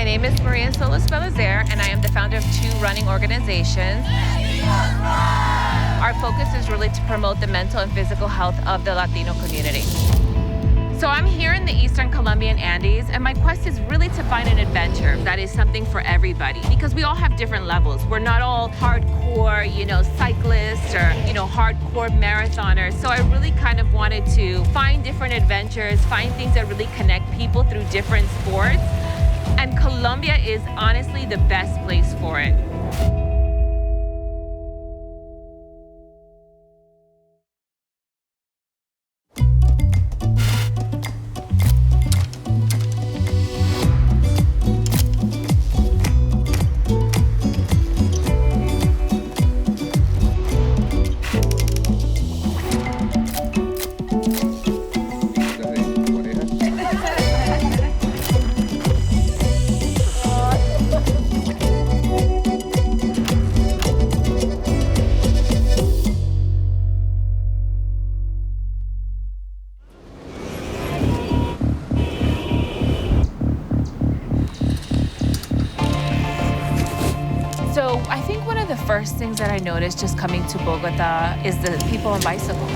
My name is Solis, and I am the founder of two running organizations. Our focus is really to promote the mental and physical health of the Latino community. So I'm here in the Eastern Colombian Andes, and my quest is really to find an adventure that is something for everybody, because we all have different levels. We're not all hardcore, cyclists or, hardcore marathoners. So I really kind of wanted to find different adventures, find things that really connect people through different sports. And Colombia is honestly the best place for it. So I think one of the first things that I noticed just coming to Bogota is the people on bicycles.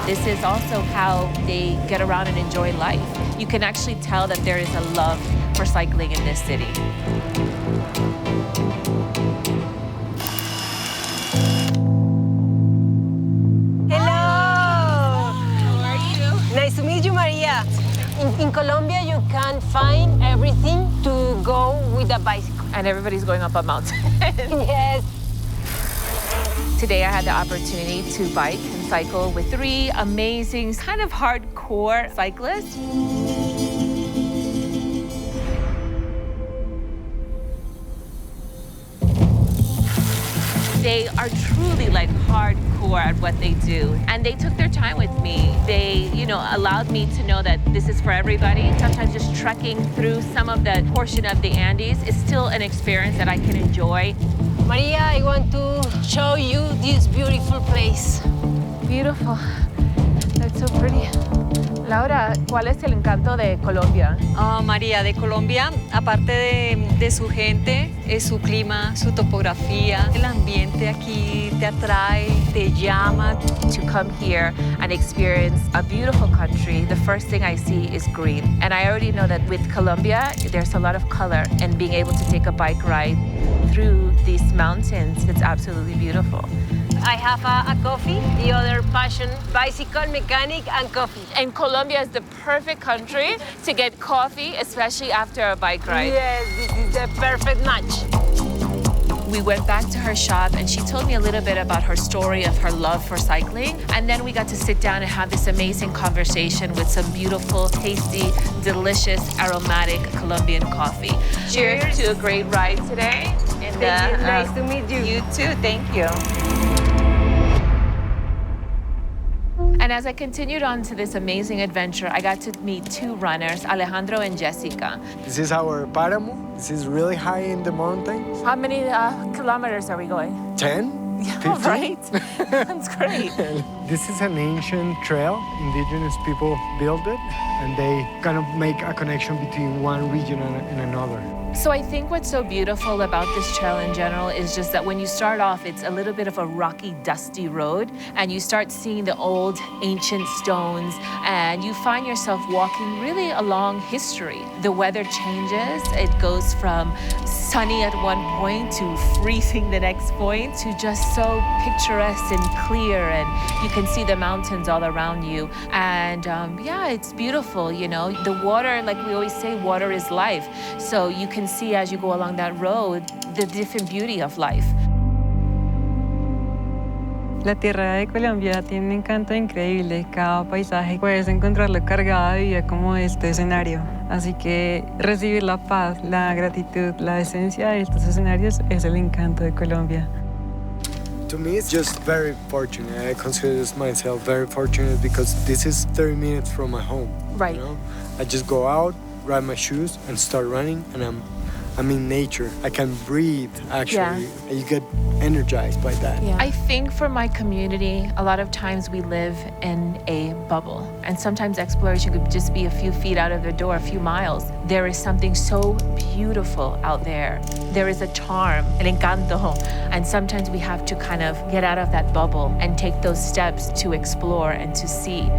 This is also how they get around and enjoy life. You can actually tell that there is a love for cycling in this city. Hello! How are you? Nice to meet you, Maria. In Colombia, you can find everything to go with a bicycle. And everybody's going up a mountain. Yes. Today I had the opportunity to bike and cycle with three amazing, kind of hardcore cyclists. They are truly like hardcore at what they do. And they took their time with me. They, allowed me to know that this is for everybody. Sometimes just trekking through some of the portion of the Andes is still an experience that I can enjoy. Maria, I want to show you this beautiful place. Beautiful. That's so pretty. Laura, ¿cuál es el encanto de Colombia? María, de Colombia, aparte de su gente, es su clima, su topografía, el ambiente aquí te atrae, te llama. To come here and experience a beautiful country, the first thing I see is green. And I already know that with Colombia, there's a lot of color, and being able to take a bike ride through these mountains, it's absolutely beautiful. I have a coffee, the other passion, bicycle, mechanic, and coffee. And Colombia is the perfect country to get coffee, especially after a bike ride. Yes, this is the perfect match. We went back to her shop and she told me a little bit about her story of her love for cycling. And then we got to sit down and have this amazing conversation with some beautiful, tasty, delicious, aromatic Colombian coffee. Cheers to a great ride today. And, Thank you. Nice to meet you. You too. Thank you. And as I continued on to this amazing adventure, I got to meet two runners, Alejandro and Jessica. This is our páramo. This is really high in the mountains. How many kilometers are we going? 10? Yeah, 15? right. That's great. This is an ancient trail. Indigenous people built it, and they kind of make a connection between one region and another. So I think what's so beautiful about this trail in general is just that when you start off, it's a little bit of a rocky, dusty road, and you start seeing the old, ancient stones, and you find yourself walking really along history. The weather changes. It goes from sunny at one point to freezing the next point to just so picturesque and clear, and you can see the mountains all around you. And yeah, it's beautiful, The water, like we always say, water is life. So you can see as you go along that road the different beauty of life. La tierra de Colombia tiene un encanto increíble. Cada paisaje puedes encontrarlo cargado de vida como este escenario. Así que recibir la paz, la gratitud, la esencia de estos escenarios es el encanto de Colombia. To me, it's just very fortunate. I consider myself very fortunate because this is 30 minutes from my home. Right. I just go out, grab my shoes, and start running, and I'm in nature. I can breathe, actually. Yeah. And you get energized by that. Yeah. I think for my community, a lot of times we live in a bubble. And sometimes exploration could just be a few feet out of the door, a few miles. There is something so beautiful out there. There is a charm, an encanto. And sometimes we have to kind of get out of that bubble and take those steps to explore and to see.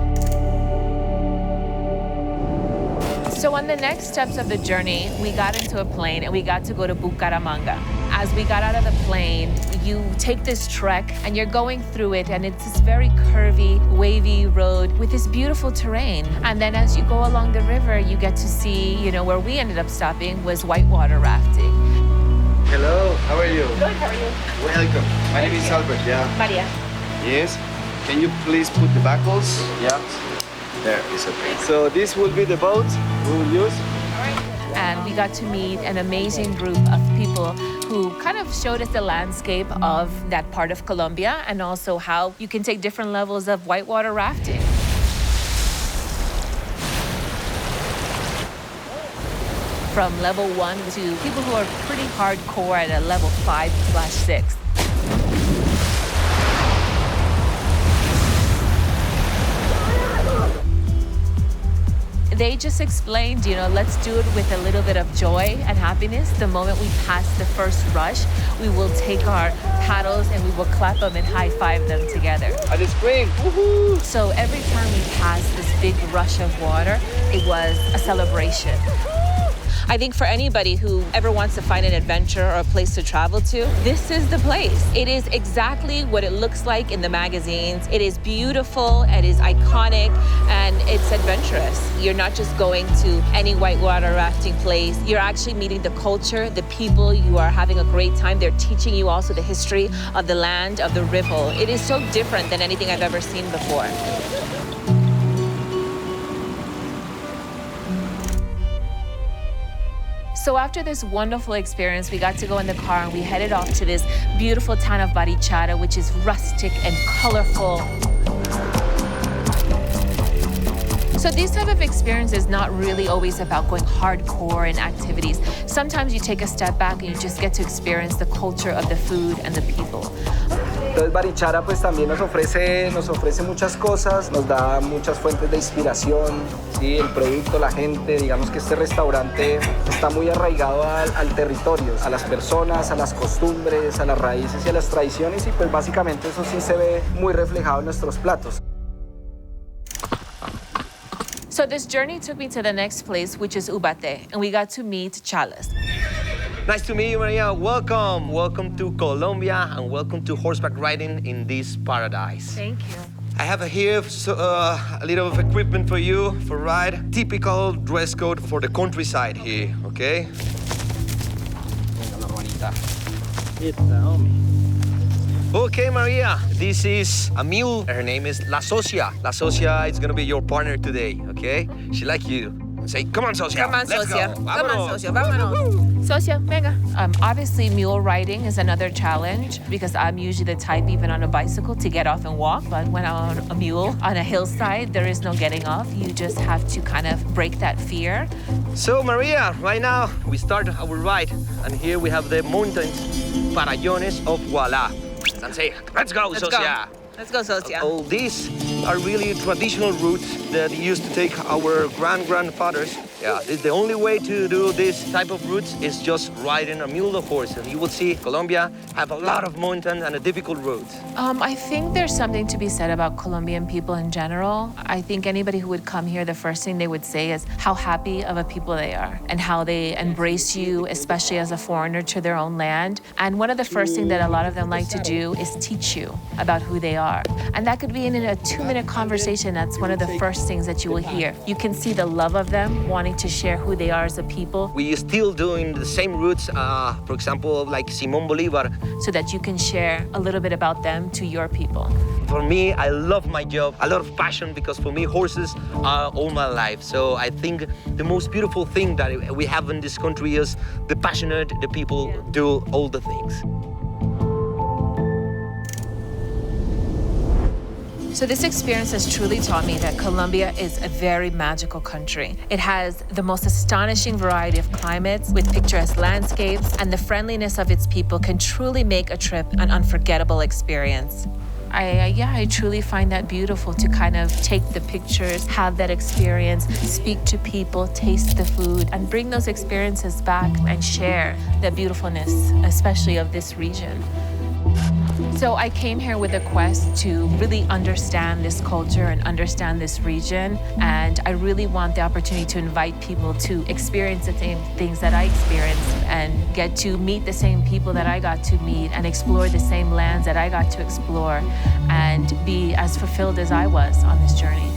So on the next steps of the journey, we got into a plane and we got to go to Bucaramanga. As we got out of the plane, you take this trek and you're going through it, and it's this very curvy, wavy road with this beautiful terrain. And then as you go along the river, you get to see, where we ended up stopping was whitewater rafting. Hello, how are you? Good, how are you? Welcome. My name is Albert, Maria. Yes. Can you please put the buckles? Yeah. There, it's okay. So this will be the boat we will use. And we got to meet an amazing group of people who kind of showed us the landscape of that part of Colombia, and also how you can take different levels of whitewater rafting. From level 1 to people who are pretty hardcore at a level 5/6. They just explained, let's do it with a little bit of joy and happiness. The moment we pass the first rush, we will take our paddles and we will clap them and high-five them together. At the spring, woohoo! So every time we passed this big rush of water, it was a celebration. I think for anybody who ever wants to find an adventure or a place to travel to, this is the place. It is exactly what it looks like in the magazines. It is beautiful, it is iconic, and it's adventurous. You're not just going to any whitewater rafting place. You're actually meeting the culture, the people. You are having a great time. They're teaching you also the history of the land, of the river. It is so different than anything I've ever seen before. So after this wonderful experience, we got to go in the car and we headed off to this beautiful town of Barichara, which is rustic and colorful. So these type of experiences is not really always about going hardcore in activities. Sometimes you take a step back and you just get to experience the culture of the food and the people. Entonces Barichara pues también nos ofrece muchas cosas, nos da muchas fuentes de inspiración, ¿sí? El producto, la gente, digamos que este restaurante está muy arraigado al territorio, a las personas, a las costumbres, a las raíces y a las tradiciones, y pues básicamente eso sí se ve muy reflejado en nuestros platos. So this journey took me to the next place, which is Ubaté, and we got to meet Chalas. Nice to meet you, Maria. Welcome. Welcome to Colombia, and welcome to horseback riding in this paradise. Thank you. I have here a little of equipment for you for ride. Typical dress code for the countryside here, okay? Okay, Maria, this is a mule. Her name is La Socia. La Socia is gonna be your partner today, okay? She like you. Say, come on, Socia. Come on, Let's Socia. go. Come on, Socia. Vámonos. Socia, venga. Obviously, mule riding is another challenge because I'm usually the type, even on a bicycle, to get off and walk. But when I'm on a mule on a hillside, there is no getting off. You just have to kind of break that fear. So, Maria, right now we start our ride, and here we have the mountains, Farallones of Gualá. And say, let's go, Socia. Let's go, Socia. All these are really traditional routes that used to take our grandfathers. Yeah, it's the only way to do this type of routes is just riding a mule or horse. And you will see Colombia have a lot of mountains and a difficult roads. I think there's something to be said about Colombian people in general. I think anybody who would come here, the first thing they would say is how happy of a people they are and how they embrace you, especially as a foreigner, to their own land. And one of the first things that a lot of them like to do is teach you about who they are. And that could be in a 2-minute conversation. That's one of the first things that you will hear. You can see the love of them wanting to share who they are as a people. We are still doing the same routes, for example, like Simón Bolívar. So that you can share a little bit about them to your people. For me, I love my job, a lot of passion, because for me, horses are all my life. So I think the most beautiful thing that we have in this country is the passionate, the people do all the things. So this experience has truly taught me that Colombia is a very magical country. It has the most astonishing variety of climates with picturesque landscapes, and the friendliness of its people can truly make a trip an unforgettable experience. I truly find that beautiful to kind of take the pictures, have that experience, speak to people, taste the food, and bring those experiences back and share the beautifulness, especially of this region. So I came here with a quest to really understand this culture and understand this region. And I really want the opportunity to invite people to experience the same things that I experienced and get to meet the same people that I got to meet and explore the same lands that I got to explore and be as fulfilled as I was on this journey.